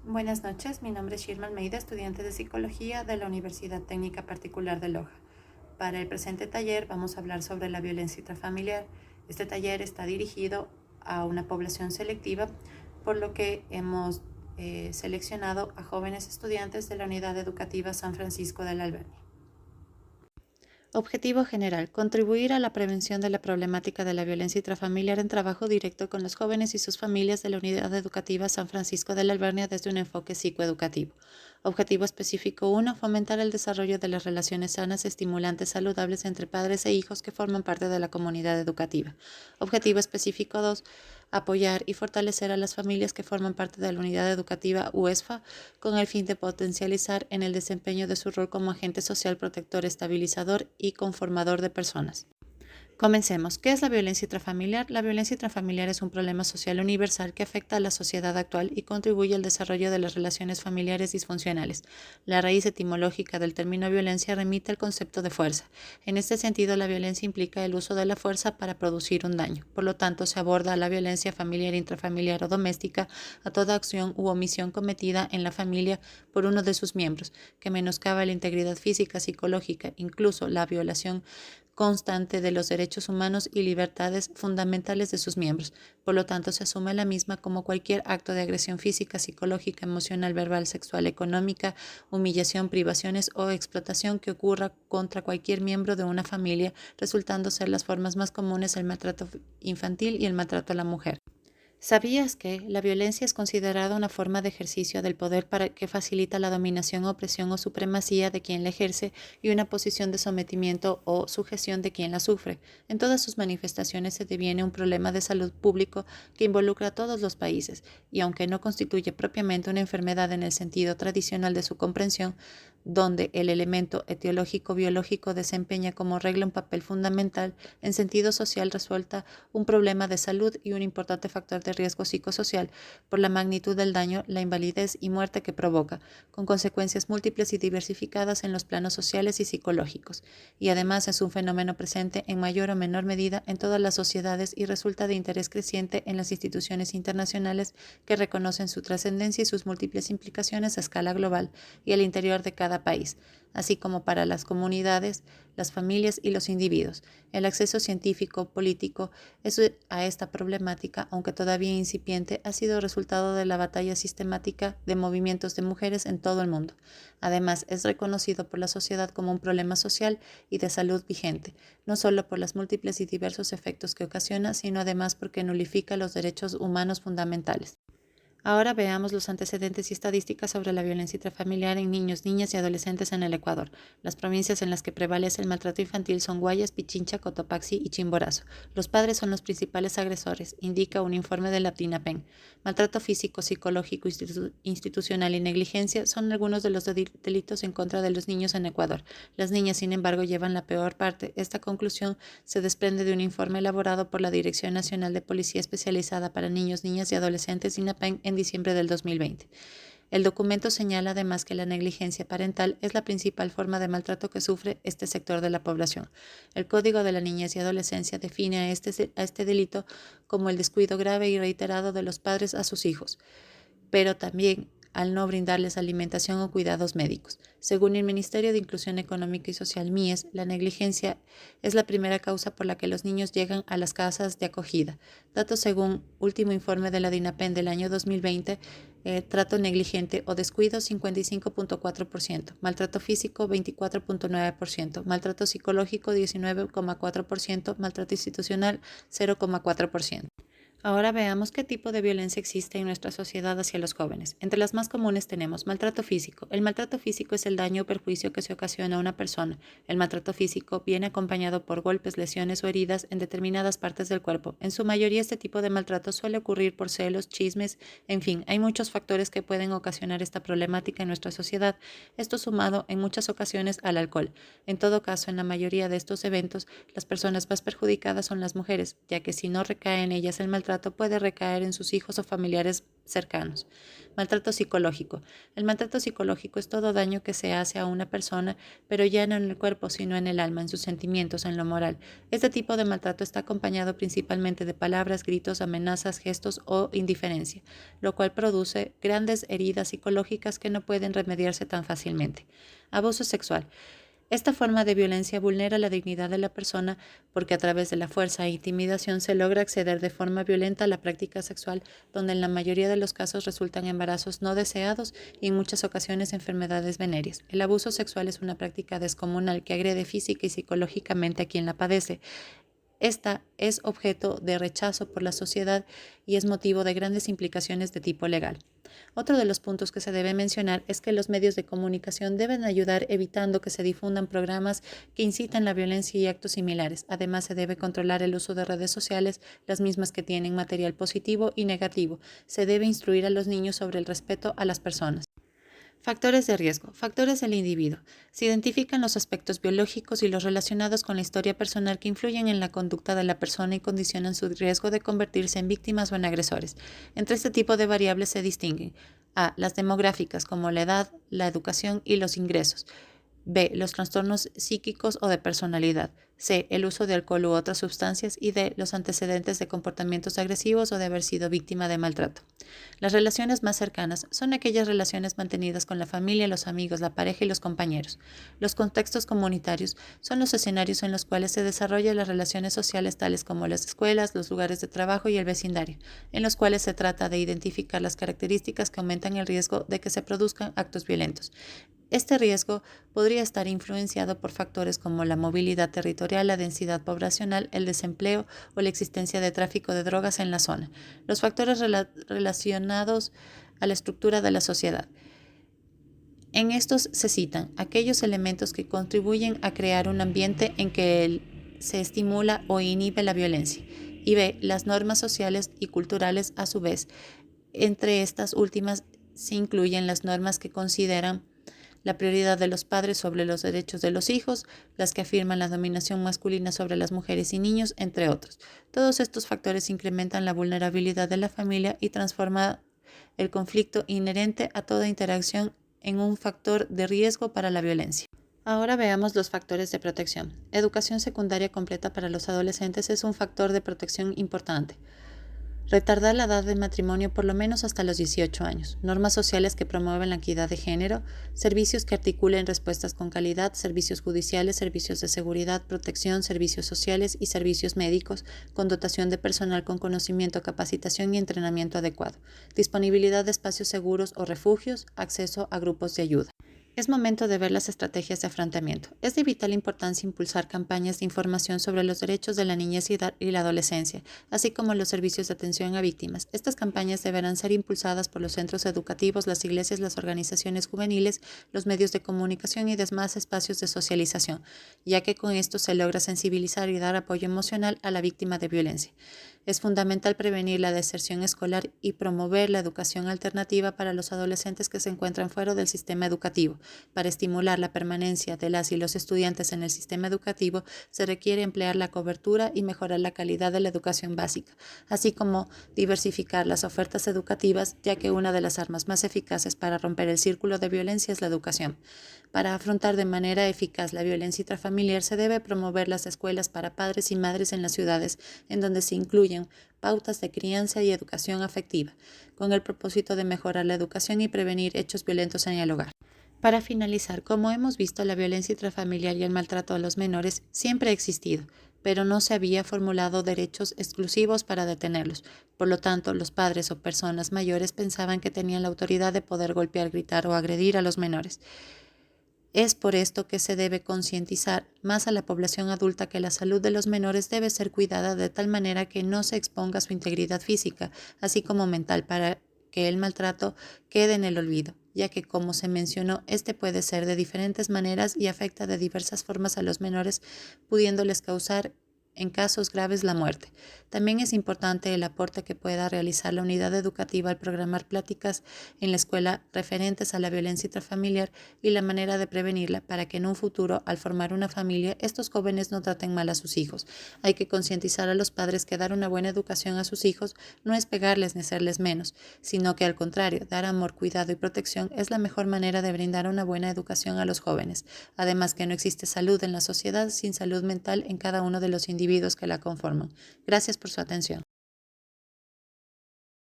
Buenas noches, mi nombre es Shirma Almeida, estudiante de Psicología de la Universidad Técnica Particular de Loja. Para el presente taller vamos a hablar sobre la violencia intrafamiliar. Este taller está dirigido a una población selectiva, por lo que hemos seleccionado a jóvenes estudiantes de la Unidad Educativa San Francisco del Albergue. Objetivo general: contribuir a la prevención de la problemática de la violencia intrafamiliar en trabajo directo con los jóvenes y sus familias de la Unidad Educativa San Francisco de la Albernia desde un enfoque psicoeducativo. Objetivo específico 1: fomentar el desarrollo de las relaciones sanas, estimulantes, saludables entre padres e hijos que forman parte de la comunidad educativa. Objetivo específico 2: apoyar y fortalecer a las familias que forman parte de la Unidad Educativa UESFA con el fin de potencializar en el desempeño de su rol como agente social protector, estabilizador y conformador de personas. Comencemos. ¿Qué es la violencia intrafamiliar? La violencia intrafamiliar es un problema social universal que afecta a la sociedad actual y contribuye al desarrollo de las relaciones familiares disfuncionales. La raíz etimológica del término violencia remite al concepto de fuerza. En este sentido, la violencia implica el uso de la fuerza para producir un daño. Por lo tanto, se aborda la violencia familiar, intrafamiliar o doméstica a toda acción u omisión cometida en la familia por uno de sus miembros, que menoscaba la integridad física, psicológica, incluso la violación constante de los derechos humanos y libertades fundamentales de sus miembros. Por lo tanto, se asume la misma como cualquier acto de agresión física, psicológica, emocional, verbal, sexual, económica, humillación, privaciones o explotación que ocurra contra cualquier miembro de una familia, resultando ser las formas más comunes el maltrato infantil y el maltrato a la mujer. ¿Sabías que la violencia es considerada una forma de ejercicio del poder para que facilita la dominación, opresión o supremacía de quien la ejerce y una posición de sometimiento o sujeción de quien la sufre? En todas sus manifestaciones se deviene un problema de salud público que involucra a todos los países y aunque no constituye propiamente una enfermedad en el sentido tradicional de su comprensión, donde el elemento etiológico biológico desempeña como regla un papel fundamental, en sentido social resuelta un problema de salud y un importante factor de riesgo psicosocial por la magnitud del daño, la invalidez y muerte que provoca, con consecuencias múltiples y diversificadas en los planos sociales y psicológicos, y además es un fenómeno presente en mayor o menor medida en todas las sociedades y resulta de interés creciente en las instituciones internacionales que reconocen su trascendencia y sus múltiples implicaciones a escala global y al interior de cada país, así como para las comunidades, las familias y los individuos. El acceso científico, político a esta problemática, aunque todavía incipiente, ha sido resultado de la batalla sistemática de movimientos de mujeres en todo el mundo. Además, es reconocido por la sociedad como un problema social y de salud vigente, no solo por los múltiples y diversos efectos que ocasiona, sino además porque nulifica los derechos humanos fundamentales. Ahora veamos los antecedentes y estadísticas sobre la violencia intrafamiliar en niños, niñas y adolescentes en el Ecuador. Las provincias en las que prevalece el maltrato infantil son Guayas, Pichincha, Cotopaxi y Chimborazo. Los padres son los principales agresores, indica un informe de la DINAPEN. Maltrato físico, psicológico, institucional y negligencia son algunos de los delitos en contra de los niños en Ecuador. Las niñas, sin embargo, llevan la peor parte. Esta conclusión se desprende de un informe elaborado por la Dirección Nacional de Policía Especializada para Niños, Niñas y Adolescentes, DINAPEN, en diciembre del 2020. El documento señala además que la negligencia parental es la principal forma de maltrato que sufre este sector de la población. El Código de la Niñez y Adolescencia define a este delito como el descuido grave y reiterado de los padres a sus hijos, pero también al no brindarles alimentación o cuidados médicos. Según el Ministerio de Inclusión Económica y Social MIES, la negligencia es la primera causa por la que los niños llegan a las casas de acogida. Datos según último informe de la DINAPEN del año 2020, trato negligente o descuido 55.4%, maltrato físico 24.9%, maltrato psicológico 19.4%, maltrato institucional 0.4%. Ahora veamos qué tipo de violencia existe en nuestra sociedad hacia los jóvenes. Entre las más comunes tenemos maltrato físico. El maltrato físico es el daño o perjuicio que se ocasiona a una persona. El maltrato físico viene acompañado por golpes, lesiones o heridas en determinadas partes del cuerpo. En su mayoría este tipo de maltrato suele ocurrir por celos, chismes, en fin, hay muchos factores que pueden ocasionar esta problemática en nuestra sociedad. Esto sumado en muchas ocasiones al alcohol. En todo caso, en la mayoría de estos eventos, las personas más perjudicadas son las mujeres, ya que si no recae en ellas el maltrato, maltrato puede recaer en sus hijos o familiares cercanos. Maltrato psicológico. El maltrato psicológico es todo daño que se hace a una persona, pero ya no en el cuerpo, sino en el alma, en sus sentimientos, en lo moral. Este tipo de maltrato está acompañado principalmente de palabras, gritos, amenazas, gestos o indiferencia, lo cual produce grandes heridas psicológicas que no pueden remediarse tan fácilmente. Abuso sexual. Esta forma de violencia vulnera la dignidad de la persona porque a través de la fuerza e intimidación se logra acceder de forma violenta a la práctica sexual, donde en la mayoría de los casos resultan embarazos no deseados y en muchas ocasiones enfermedades venéreas. El abuso sexual es una práctica descomunal que agrede física y psicológicamente a quien la padece. Esta es objeto de rechazo por la sociedad y es motivo de grandes implicaciones de tipo legal. Otro de los puntos que se debe mencionar es que los medios de comunicación deben ayudar evitando que se difundan programas que incitan la violencia y actos similares. Además, se debe controlar el uso de redes sociales, las mismas que tienen material positivo y negativo. Se debe instruir a los niños sobre el respeto a las personas. Factores de riesgo. Factores del individuo. Se identifican los aspectos biológicos y los relacionados con la historia personal que influyen en la conducta de la persona y condicionan su riesgo de convertirse en víctimas o en agresores. Entre este tipo de variables se distinguen a. Las demográficas, como la edad, la educación y los ingresos. B. Los trastornos psíquicos o de personalidad. C. El uso de alcohol u otras sustancias. Y D. Los antecedentes de comportamientos agresivos o de haber sido víctima de maltrato. Las relaciones más cercanas son aquellas relaciones mantenidas con la familia, los amigos, la pareja y los compañeros. Los contextos comunitarios son los escenarios en los cuales se desarrollan las relaciones sociales tales como las escuelas, los lugares de trabajo y el vecindario, en los cuales se trata de identificar las características que aumentan el riesgo de que se produzcan actos violentos. Este riesgo podría estar influenciado por factores como la movilidad territorial, la densidad poblacional, el desempleo o la existencia de tráfico de drogas en la zona. Los factores relacionados a la estructura de la sociedad. En estos se citan aquellos elementos que contribuyen a crear un ambiente en que se estimula o inhibe la violencia. Y B. Las normas sociales y culturales a su vez. Entre estas últimas se incluyen las normas que consideran la prioridad de los padres sobre los derechos de los hijos, las que afirman la dominación masculina sobre las mujeres y niños, entre otros. Todos estos factores incrementan la vulnerabilidad de la familia y transforman el conflicto inherente a toda interacción en un factor de riesgo para la violencia. Ahora veamos los factores de protección. Educación secundaria completa para los adolescentes es un factor de protección importante. Retardar la edad de matrimonio por lo menos hasta los 18 años. Normas sociales que promueven la equidad de género. Servicios que articulen respuestas con calidad. Servicios judiciales, servicios de seguridad, protección, servicios sociales y servicios médicos, con dotación de personal con conocimiento, capacitación y entrenamiento adecuado. Disponibilidad de espacios seguros o refugios. Acceso a grupos de ayuda. Es momento de ver las estrategias de afrontamiento. Es de vital importancia impulsar campañas de información sobre los derechos de la niñez y la adolescencia, así como los servicios de atención a víctimas. Estas campañas deberán ser impulsadas por los centros educativos, las iglesias, las organizaciones juveniles, los medios de comunicación y demás espacios de socialización, ya que con esto se logra sensibilizar y dar apoyo emocional a la víctima de violencia. Es fundamental prevenir la deserción escolar y promover la educación alternativa para los adolescentes que se encuentran fuera del sistema educativo. Para estimular la permanencia de las y los estudiantes en el sistema educativo, se requiere emplear la cobertura y mejorar la calidad de la educación básica, así como diversificar las ofertas educativas, ya que una de las armas más eficaces para romper el círculo de violencia es la educación. Para afrontar de manera eficaz la violencia intrafamiliar, se debe promover las escuelas para padres y madres en las ciudades, en donde se incluyen pautas de crianza y educación afectiva, con el propósito de mejorar la educación y prevenir hechos violentos en el hogar. Para finalizar, como hemos visto, la violencia intrafamiliar y el maltrato a los menores siempre ha existido, pero no se había formulado derechos exclusivos para detenerlos. Por lo tanto, los padres o personas mayores pensaban que tenían la autoridad de poder golpear, gritar o agredir a los menores. Es por esto que se debe concientizar más a la población adulta que la salud de los menores debe ser cuidada de tal manera que no se exponga su integridad física, así como mental, para que el maltrato quede en el olvido, ya que, como se mencionó, este puede ser de diferentes maneras y afecta de diversas formas a los menores, pudiéndoles causar en casos graves la muerte. También es importante el aporte que pueda realizar la unidad educativa al programar pláticas en la escuela referentes a la violencia intrafamiliar y la manera de prevenirla para que en un futuro, al formar una familia, estos jóvenes no traten mal a sus hijos. Hay que concientizar a los padres que dar una buena educación a sus hijos no es pegarles ni hacerles menos, sino que al contrario, dar amor, cuidado y protección es la mejor manera de brindar una buena educación a los jóvenes. Además que no existe salud en la sociedad sin salud mental en cada uno de los individuos que la conforman. Gracias por su atención.